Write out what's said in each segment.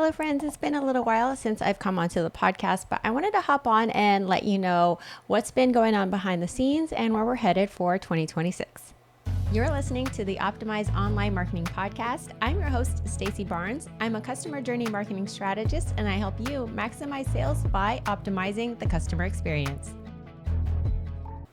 Hello, friends. It's been a little while since I've come onto the podcast, but I wanted to hop on and let you know what's been going on behind the scenes and where we're headed for 2026. You're listening to the Optimize Online Marketing Podcast. I'm your host, Stacey Barnes. I'm a customer journey marketing strategist, and I help you maximize sales by optimizing the customer experience.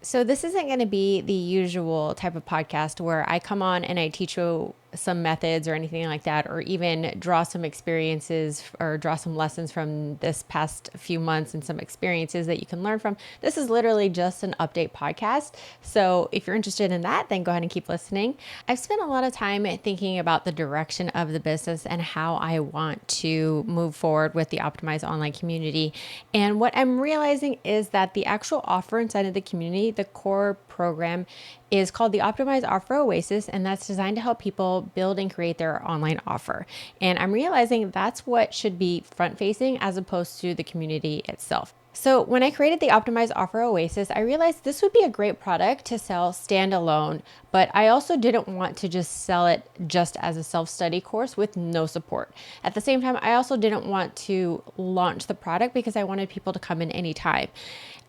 So this isn't going to be the usual type of podcast where I come on and I teach you some methods or anything like that, or even draw some experiences or draw some lessons from this past few months and some experiences that you can learn from. This is literally just an update podcast. So if you're interested in that, then go ahead and keep listening. I've spent a lot of time thinking about the direction of the business and how I want to move forward with the optimized online community. And what I'm realizing is that the actual offer inside of the community, the core program, is called the Optimized Offer Oasis, and that's designed to help people build and create their online offer. And I'm realizing that's what should be front-facing as opposed to the community itself. So when I created the Optimized Offer Oasis, I realized this would be a great product to sell standalone, but I also didn't want to just sell it just as a self-study course with no support. At the same time, I also didn't want to launch the product because I wanted people to come in anytime.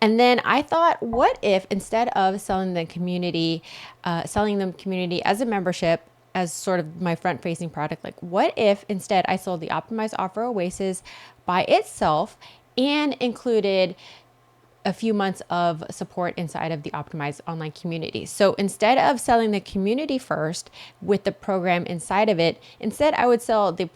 And then I thought, what if instead of selling them community as a membership, as sort of my front-facing product, like what if instead I sold the Optimized Offer Oasis by itself and included a few months of support inside of the optimized online community. So instead of selling the community first with the program inside of it, instead I would sell the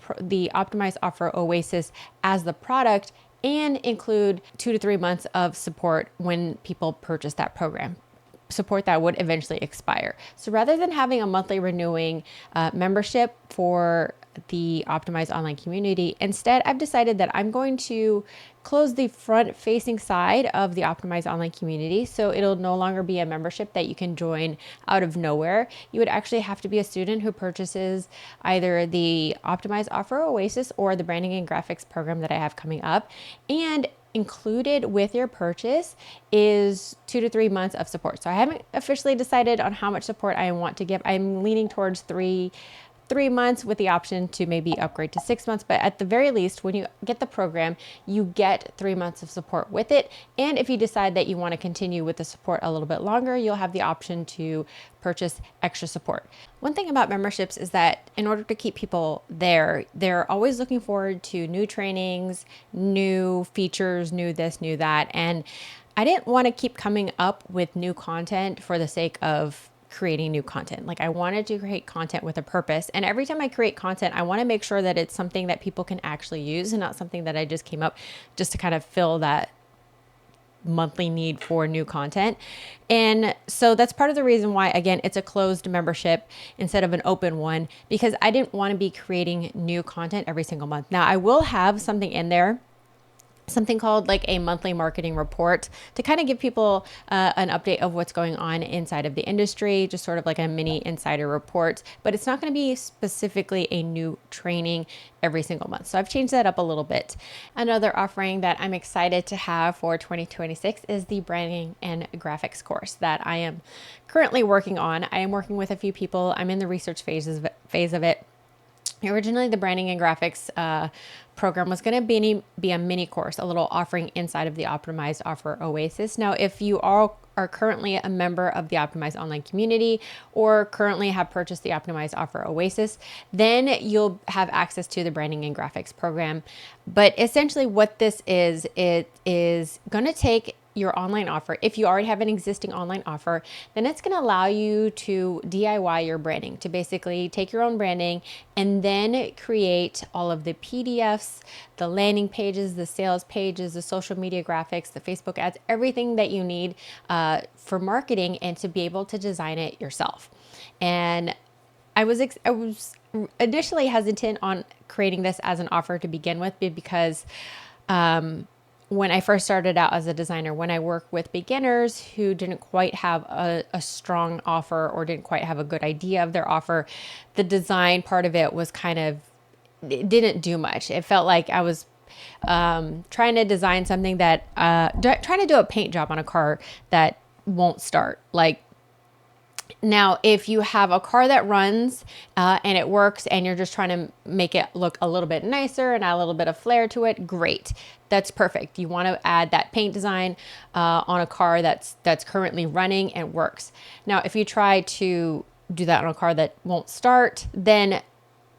optimized offer Oasis as the product and include 2 to 3 months of support when people purchase that program. Support that would eventually expire. So rather than having a monthly renewing membership for the optimized online community, instead I've decided that I'm going to close the front facing side of the optimized online community. So it'll no longer be a membership that you can join out of nowhere. You would actually have to be a student who purchases either the optimized offer Oasis or the branding and graphics program that I have coming up. And included with your purchase is 2 to 3 months of support. So I haven't officially decided on how much support I want to give. I'm leaning towards three months with the option to maybe upgrade to 6 months. But at the very least, when you get the program, you get 3 months of support with it. And if you decide that you want to continue with the support a little bit longer, you'll have the option to purchase extra support. One thing about memberships is that in order to keep people there, they're always looking forward to new trainings, new features, new this, new that. And I didn't want to keep coming up with new content for the sake of creating new content. Like I wanted to create content with a purpose. And every time I create content, I want to make sure that it's something that people can actually use and not something that I just came up just to kind of fill that monthly need for new content. And so that's part of the reason why, again, it's a closed membership instead of an open one, because I didn't want to be creating new content every single month. Now I will have something in there, something called like a monthly marketing report to kind of give people an update of what's going on inside of the industry, just sort of like a mini insider report, but it's not going to be specifically a new training every single month. So I've changed that up a little bit. Another offering that I'm excited to have for 2026 is the branding and graphics course that I am currently working on. I am working with a few people. I'm in the research phase of it. Originally, the branding and graphics program was going to be a mini course, a little offering inside of the Optimized Offer Oasis. Now, if you are currently a member of the Optimized Online community or currently have purchased the Optimized Offer Oasis, then you'll have access to the branding and graphics program. But essentially what this is, it is going to take your online offer. If you already have an existing online offer, then it's going to allow you to DIY your branding, to basically take your own branding and then create all of the PDFs, the landing pages, the sales pages, the social media graphics, the Facebook ads, everything that you need for marketing, and to be able to design it yourself. And I was initially hesitant on creating this as an offer to begin with because when I first started out as a designer, when I work with beginners who didn't quite have a strong offer or didn't quite have a good idea of their offer, the design part of it was it didn't do much. It felt like I was trying to design something that, trying to do a paint job on a car that won't start. Like Now, if you have a car that runs and it works and you're just trying to make it look a little bit nicer and add a little bit of flair to it, great. That's perfect. You want to add that paint design on a car that's currently running and works. Now, if you try to do that on a car that won't start, then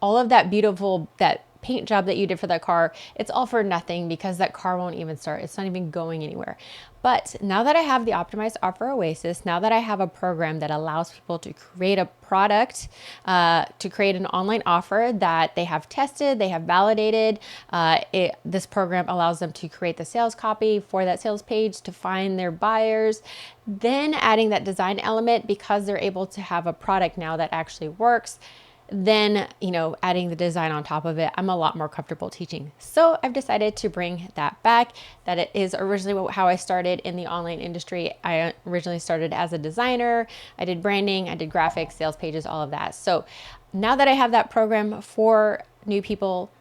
all of that beautiful, that paint job that you did for that car, it's all for nothing because that car won't even start. It's not even going anywhere. But now that I have the optimized Offer Oasis, now that I have a program that allows people to create a product, to create an online offer that they have tested, they have validated, this program allows them to create the sales copy for that sales page, to find their buyers, then adding that design element because they're able to have a product now that actually works. Then, adding the design on top of it, I'm a lot more comfortable teaching. So I've decided to bring that back. That it is originally how I started in the online industry. I originally started as a designer. I did branding, I did graphics, sales pages, all of that. So now that I have that program for new people,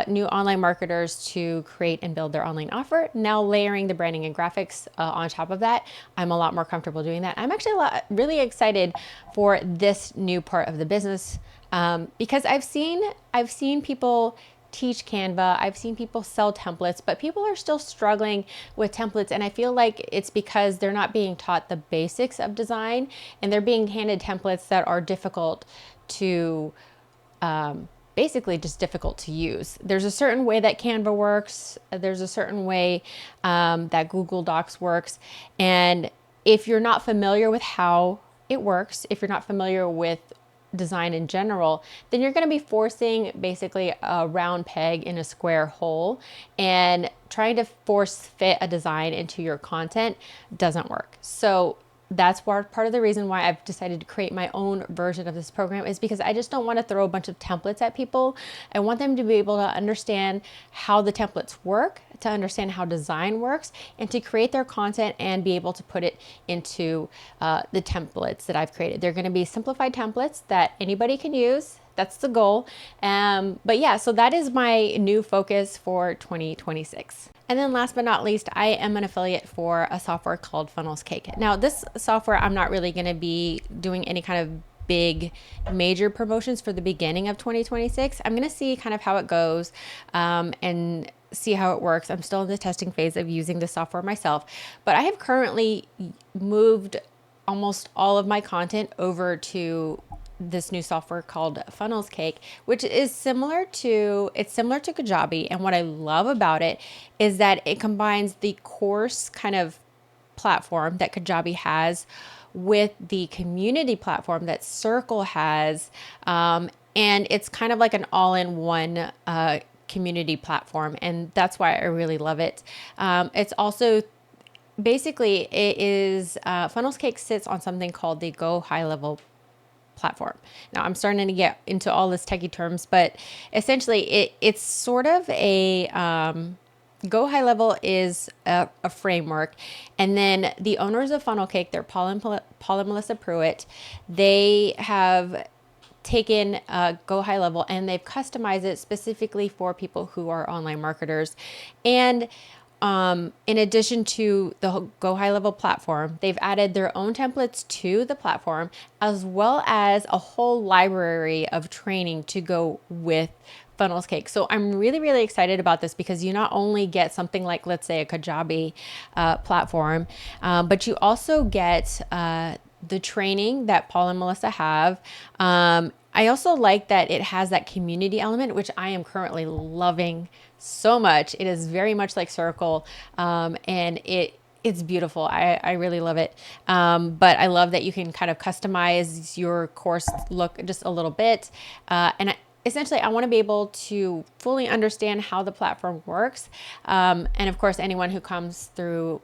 new online marketers to create and build their online offer, now layering the branding and graphics on top of that, I'm a lot more comfortable doing that. I'm actually really excited for this new part of the business. Because I've seen people teach Canva, I've seen people sell templates, but people are still struggling with templates. And I feel like it's because they're not being taught the basics of design and they're being handed templates that are difficult to, basically just difficult to use. There's a certain way that Canva works. There's a certain way, that Google Docs works. And if you're not familiar with how it works, if you're not familiar with design in general, then you're going to be forcing basically a round peg in a square hole, and trying to force fit a design into your content doesn't work. So that's part of the reason why I've decided to create my own version of this program, is because I just don't want to throw a bunch of templates at people. I want them to be able to understand how the templates work, to understand how design works, and to create their content and be able to put it into the templates that I've created. They're going to be simplified templates that anybody can use. That's the goal. But yeah, so that is my new focus for 2026. And then last but not least, I am an affiliate for a software called Funnels Cake. Now, this software, I'm not really going to be doing any kind of big major promotions for the beginning of 2026. I'm going to see kind of how it goes, and see how it works. I'm still in the testing phase of using the software myself, but I have currently moved almost all of my content over to this new software called Funnels Cake, which is similar to Kajabi. And what I love about it is that it combines the course kind of platform that Kajabi has with the community platform that Circle has. And it's kind of like an all-in-one community platform. And that's why I really love it. It's also basically, it is Funnels Cake sits on something called the Go High Level platform. Now I'm starting to get into all this techie terms, but essentially it's sort of a Go High Level is a framework, and then the owners of Funnel Cake, they're Paul and Melissa Pruitt. They have taken Go High Level and they've customized it specifically for people who are online marketers. And in addition to the Go High Level platform, they've added their own templates to the platform, as well as a whole library of training to go with Funnels Cake. So I'm really, really excited about this because you not only get something like, let's say, a Kajabi platform, but you also get the training that Paul and Melissa have. I also like that it has that community element, which I am currently loving so much. It is very much like Circle, and it's beautiful. I really love it. But I love that you can kind of customize your course look just a little bit. And essentially, I want to be able to fully understand how the platform works. And of course, anyone who comes through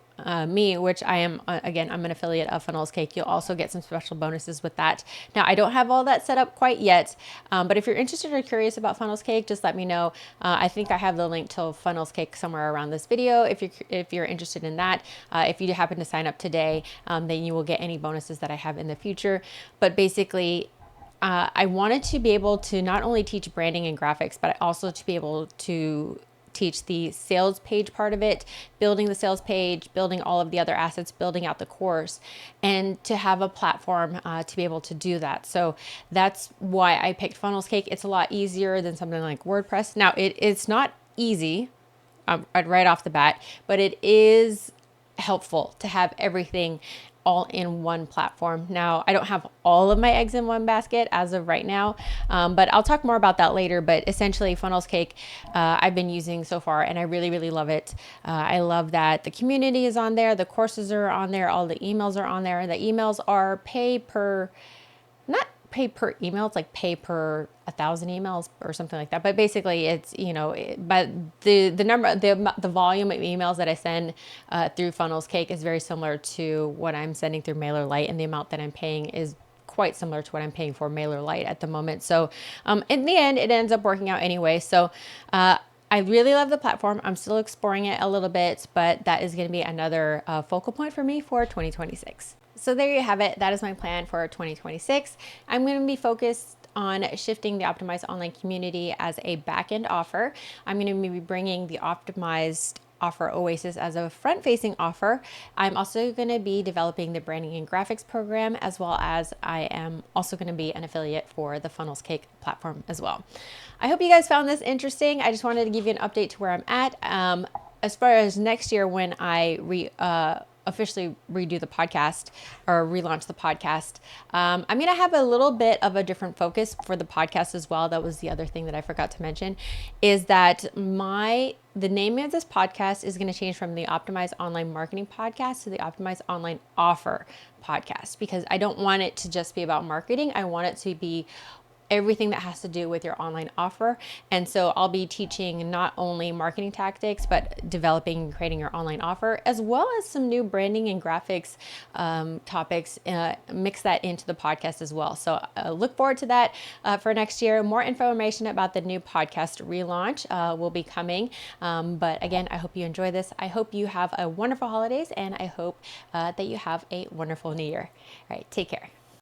me, which I am, again, I'm an affiliate of Funnels Cake, you'll also get some special bonuses with that. Now, I don't have all that set up quite yet, but if you're interested or curious about Funnels Cake, just let me know. I think I have the link to Funnels Cake somewhere around this video. If you're interested in that, if you happen to sign up today, then you will get any bonuses that I have in the future. But basically, I wanted to be able to not only teach branding and graphics, but also to be able to teach the sales page part of it, building the sales page, building all of the other assets, building out the course, and to have a platform to be able to do that. So that's why I picked Funnels Cake. It's a lot easier than something like WordPress. Now, it's not easy right off the bat, but it is helpful to have everything all in one platform. Now, I don't have all of my eggs in one basket as of right now, but I'll talk more about that later. But essentially, Funnels Cake I've been using so far, and I really, really love it. I love that the community is on there, the courses are on there, all the emails are on there. The emails are not pay per email, it's like pay per 1,000 emails or something like that. But basically it's, but the volume of emails that I send through Funnels Cake is very similar to what I'm sending through MailerLite, and the amount that I'm paying is quite similar to what I'm paying for MailerLite at the moment. So in the end, it ends up working out anyway. So I really love the platform. I'm still exploring it a little bit, but that is going to be another focal point for me for 2026. So there you have it. That is my plan for 2026. I'm going to be focused on shifting the optimized online community as a back-end offer. I'm going to be bringing the optimized Offer Oasis as a front-facing offer. I'm also going to be developing the branding and graphics program, as well as I am also going to be an affiliate for the Funnels Cake platform as well. I hope you guys found this interesting. I just wanted to give you an update to where I'm at. As far as next year, when I officially redo the podcast or relaunch the podcast, I'm going to have a little bit of a different focus for the podcast as well. That was the other thing that I forgot to mention, is that the name of this podcast is going to change from the Optimized Online Marketing Podcast to the Optimized Online Offer Podcast, because I don't want it to just be about marketing. I want it to be everything that has to do with your online offer. And so I'll be teaching not only marketing tactics, but developing and creating your online offer, as well as some new branding and graphics topics, mix that into the podcast as well. So look forward to that for next year. More information about the new podcast relaunch will be coming. But again, I hope you enjoy this. I hope you have a wonderful holidays, and I hope that you have a wonderful new year. All right, take care.